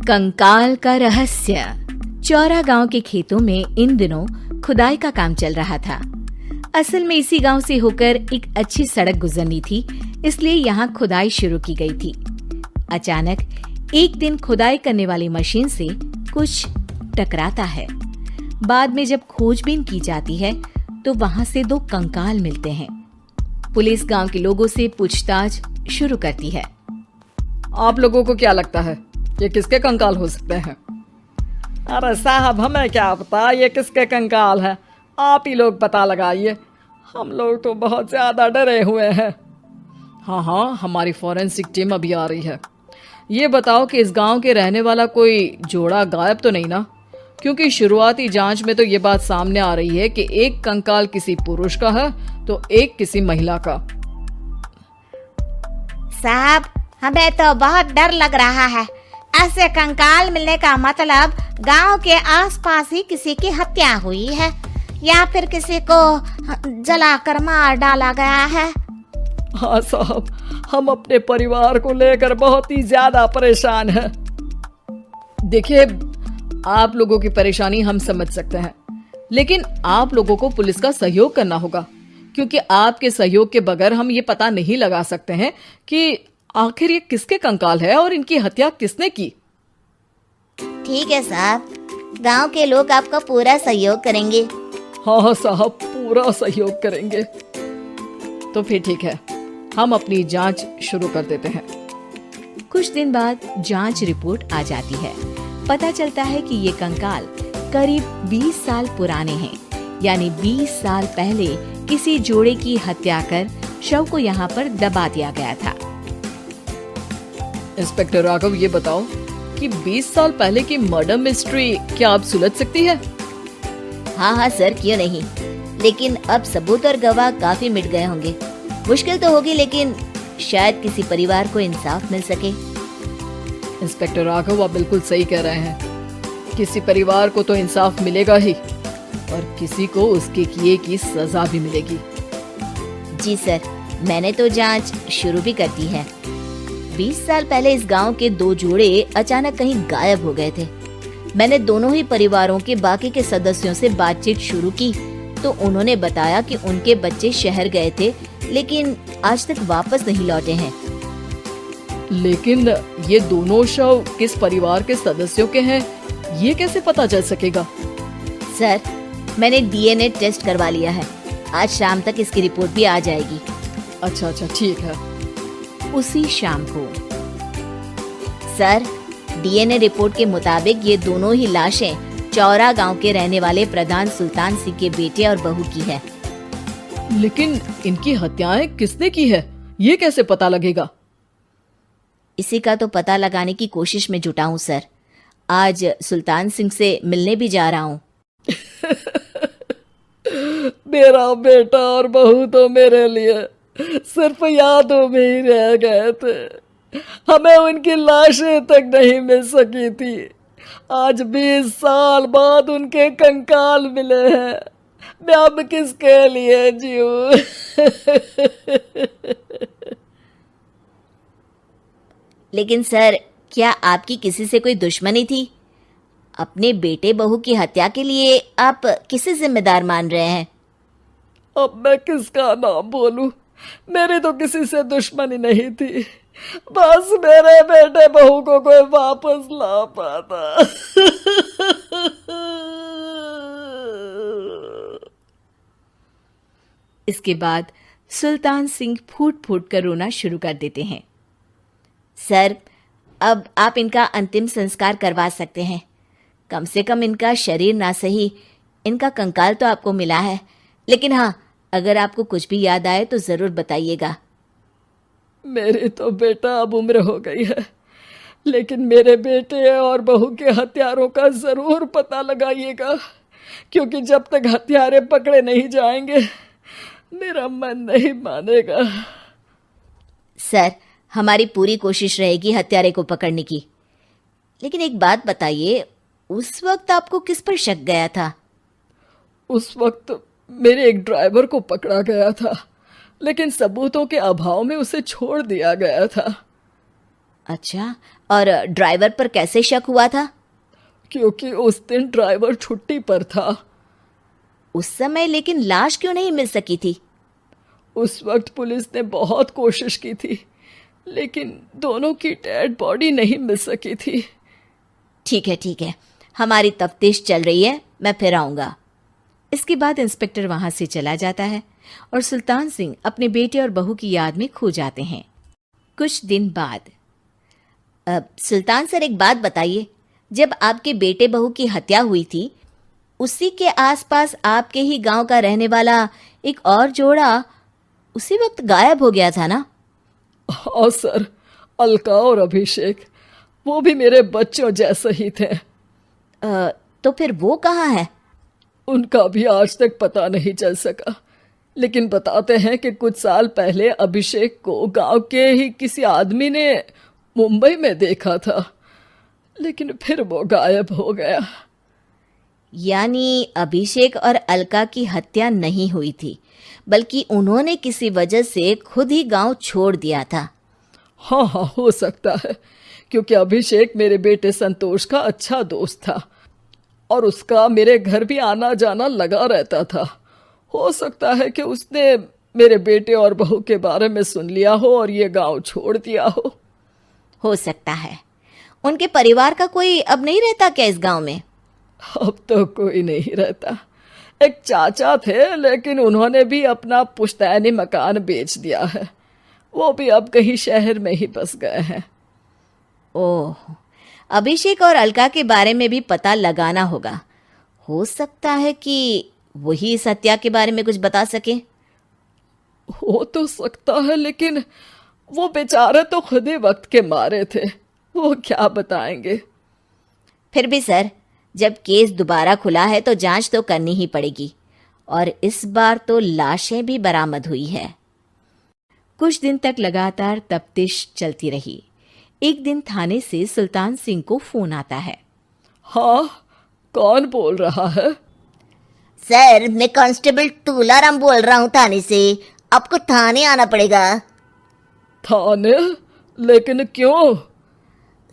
कंकाल का रहस्य। चौरा गांव के खेतों में इन दिनों खुदाई का काम चल रहा था। असल में इसी गांव से होकर एक अच्छी सड़क गुजरनी थी, इसलिए यहाँ खुदाई शुरू की गई थी। अचानक एक दिन खुदाई करने वाली मशीन से कुछ टकराता है। बाद में जब खोजबीन की जाती है तो वहाँ से 2 कंकाल मिलते हैं। पुलिस गांव के लोगों से पूछताछ शुरू करती है। आप लोगों को क्या लगता है ये किसके कंकाल हो सकते हैं? अरे साहब, हमें क्या पता ये किसके कंकाल है, आप ही लोग पता लगाइए। हम लोग तो बहुत ज्यादा डरे हुए हैं। हाँ, हमारी फॉरेंसिक टीम अभी आ रही है। ये बताओ कि इस गांव के रहने वाला कोई जोड़ा गायब तो नहीं ना? क्योंकि शुरुआती जांच में तो ये बात सामने आ रही है कि एक कंकाल किसी पुरुष का है तो एक किसी महिला का। साहब, हमें तो बहुत डर लग रहा है। ऐसे कंकाल मिलने का मतलब गांव के आसपास ही किसी की हत्या हुई है या फिर किसी को जलाकर मार डाला गया है। हाँ साहब, हम अपने परिवार को लेकर बहुत ही ज्यादा परेशान हैं। देखिए, आप लोगों की परेशानी हम समझ सकते हैं, लेकिन आप लोगों को पुलिस का सहयोग करना होगा, क्योंकि आपके सहयोग के बगैर हम ये पता नहीं लगा सकते हैं कि आखिर ये किसके कंकाल है और इनकी हत्या किसने की। ठीक है साहब, गांव के लोग आपका पूरा सहयोग करेंगे। हाँ साहब, पूरा सहयोग करेंगे। तो फिर ठीक है, हम अपनी जांच शुरू कर देते हैं। कुछ दिन बाद जांच रिपोर्ट आ जाती है। पता चलता है कि ये कंकाल करीब 20 साल पुराने हैं, यानी 20 साल पहले किसी जोड़े की हत्या कर शव को यहाँ पर दबा दिया गया था। इंस्पेक्टर राघव, ये बताओ कि 20 साल पहले की मर्डर मिस्ट्री क्या आप सुलझ सकती है? हाँ सर, क्यों नहीं। लेकिन अब सबूत और गवाह काफी मिट गए होंगे। मुश्किल तो होगी, लेकिन शायद किसी परिवार को इंसाफ मिल सके। इंस्पेक्टर राघव, आप बिल्कुल सही कह रहे हैं। किसी परिवार को तो इंसाफ मिलेगा ही और किसी को उसके किए की सजा भी मिलेगी। जी सर, मैंने तो जांच शुरू भी कर दी है। 20 साल पहले इस गांव के 2 जोड़े अचानक कहीं गायब हो गए थे। मैंने दोनों ही परिवारों के बाकी के सदस्यों से बातचीत शुरू की तो उन्होंने बताया कि उनके बच्चे शहर गए थे, लेकिन आज तक वापस नहीं लौटे हैं। लेकिन ये दोनों शव किस परिवार के सदस्यों के हैं, ये कैसे पता चल सकेगा? सर, मैंने डीएनए टेस्ट करवा लिया है। आज शाम तक इसकी रिपोर्ट भी आ जाएगी। अच्छा, ठीक है। उसी शाम को सर, डीएनए रिपोर्ट के मुताबिक ये दोनों ही लाशें चौरा गांव के रहने वाले प्रधान सुल्तान सिंह के बेटे और बहू की है। लेकिन इनकी हत्याएं किसने की है, ये कैसे पता लगेगा? इसी का तो पता लगाने की कोशिश में जुटा हूँ सर। आज सुल्तान सिंह से मिलने भी जा रहा हूँ। मेरा बेटा और बहू तो मेरे लिए सिर्फ यादों में ही रह गए थे। हमें उनकी लाशें तक नहीं मिल सकी थी। आज 20 साल बाद उनके कंकाल मिले हैं। मैं अब किसके लिए जीऊं? लेकिन सर, क्या आपकी किसी से कोई दुश्मनी थी? अपने बेटे बहू की हत्या के लिए आप किसे जिम्मेदार मान रहे हैं? अब मैं किसका नाम बोलूं? मेरी तो किसी से दुश्मनी नहीं थी, बस मेरे बेटे बहू को कोई वापस ला पाता। इसके बाद सुल्तान सिंह फूट फूट कर रोना शुरू कर देते हैं। सर, अब आप इनका अंतिम संस्कार करवा सकते हैं। कम से कम इनका शरीर ना सही, इनका कंकाल तो आपको मिला है। लेकिन हाँ, अगर आपको कुछ भी याद आए तो जरूर बताइएगा। मेरी तो बेटा अब उम्र हो गई है, लेकिन मेरे बेटे और बहू के हत्यारों का जरूर पता लगाइएगा, क्योंकि जब तक हत्यारे पकड़े नहीं जाएंगे मेरा मन नहीं मानेगा। सर, हमारी पूरी कोशिश रहेगी हत्यारे को पकड़ने की। लेकिन एक बात बताइए, उस वक्त आपको किस पर शक गया था? उस वक्त मेरे एक ड्राइवर को पकड़ा गया था, लेकिन सबूतों के अभाव में उसे छोड़ दिया गया था। अच्छा, और ड्राइवर पर कैसे शक हुआ था? क्योंकि उस दिन ड्राइवर छुट्टी पर था। उस समय लेकिन लाश क्यों नहीं मिल सकी थी? उस वक्त पुलिस ने बहुत कोशिश की थी, लेकिन दोनों की डेड बॉडी नहीं मिल सकी थी। ठीक है, हमारी तफ्तीश चल रही है, मैं फिर आऊंगा। इसके बाद इंस्पेक्टर वहां से चला जाता है और सुल्तान सिंह अपने बेटे और बहू की याद में खो जाते हैं। कुछ दिन बाद सुल्तान सर, एक बात बताइए, जब आपके बेटे बहू की हत्या हुई थी, उसी के आसपास आपके ही गांव का रहने वाला एक और जोड़ा उसी वक्त गायब हो गया था ना? हाँ सर, अलका और अभिषेक, वो भी मेरे बच्चों जैसे ही थे। तो फिर वो कहाँ है? उनका भी आज तक पता नहीं चल सका, लेकिन बताते हैं कि कुछ साल पहले अभिषेक को गांव के ही किसी आदमी ने मुंबई में देखा था, लेकिन फिर वो गायब हो गया। यानी अभिषेक और अलका की हत्या नहीं हुई थी, बल्कि उन्होंने किसी वजह से खुद ही गांव छोड़ दिया था। हाँ, हो सकता है, क्योंकि अभिषेक मेरे बेटे संतोष का अच्छा दोस्त था और उसका मेरे घर भी आना जाना लगा रहता था। हो सकता है कि उसने मेरे बेटे और बहू के बारे में सुन लिया हो और ये गांव छोड़ दिया हो सकता है। उनके परिवार का कोई अब नहीं रहता क्या इस गांव में? अब तो कोई नहीं रहता। एक चाचा थे, लेकिन उन्होंने भी अपना पुश्तैनी मकान बेच दिया है। वो भी अब कहीं शहर में ही बस गए हैं। ओह, अभिषेक और अलका के बारे में भी पता लगाना होगा। हो सकता है कि वही इस हत्या के बारे में कुछ बता सके। हो तो सकता है, लेकिन वो बेचारे तो खुद ही वक्त के मारे थे, वो क्या बताएंगे। फिर भी सर, जब केस दोबारा खुला है तो जांच तो करनी ही पड़ेगी, और इस बार तो लाशें भी बरामद हुई है। कुछ दिन तक लगातार तफ्तीश चलती रही। एक दिन थाने से सुल्तान सिंह को फोन आता है। हाँ, कौन बोल रहा है? सर, मैं कांस्टेबल तुलाराम बोल रहा हूँ थाने से। आपको थाने आना पड़ेगा। थाने? लेकिन क्यों?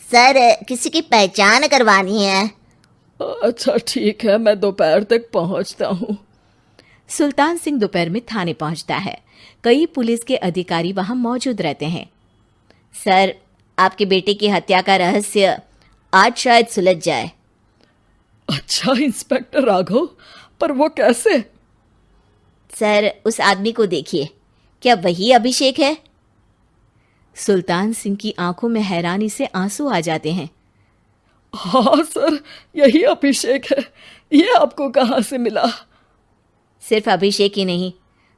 सर, किसी की पहचान करवानी है। अच्छा ठीक है, मैं दोपहर तक पहुंचता हूँ। सुल्तान सिंह दोपहर में थाने पहुंचता है। कई पुलिस के अधिकारी वहां मौजूद रहते हैं। सर, आपके बेटे की हत्या का रहस्य आज शायद सुलझ जाए। अच्छा इंस्पेक्टर राघव, पर वो कैसे? सर, उस आदमी को देखिए, क्या वही अभिषेक है? सुल्तान सिंह की आंखों में हैरानी से आंसू आ जाते हैं। हाँ सर, यही अभिषेक है। ये आपको कहाँ से मिला? सिर्फ अभिषेक ही नहीं,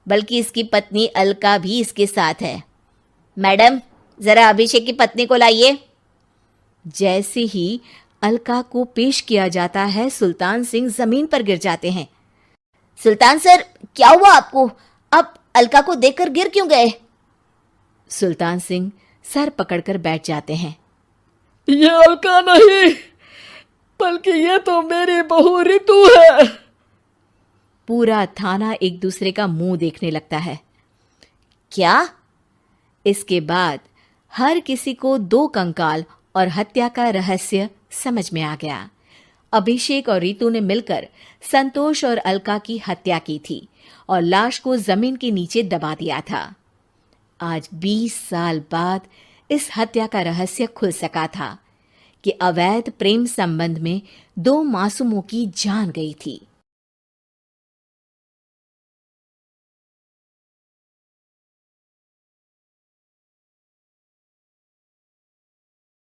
बल्कि इसकी पत्नी अलका भी इसके साथ है। मैडम, जरा अभिषेक की पत्नी को लाइए। जैसे ही अलका को पेश किया जाता है, सुल्तान सिंह जमीन पर गिर जाते हैं। सुल्तान सर, क्या हुआ आपको? आप अलका को देखकर गिर क्यों गए? सुल्तान सिंह सर पकड़कर बैठ जाते हैं। ये अलका नहीं, बल्कि ये तो मेरी बहू रितु है। पूरा थाना एक दूसरे का मुंह देखने लगता है। क्या? इसके बाद हर किसी को दो कंकाल और हत्या का रहस्य समझ में आ गया। अभिषेक और रितु ने मिलकर संतोष और अलका की हत्या की थी और लाश को जमीन के नीचे दबा दिया था। आज 20 साल बाद इस हत्या का रहस्य खुल सका था कि अवैध प्रेम संबंध में 2 मासूमों की जान गई थी।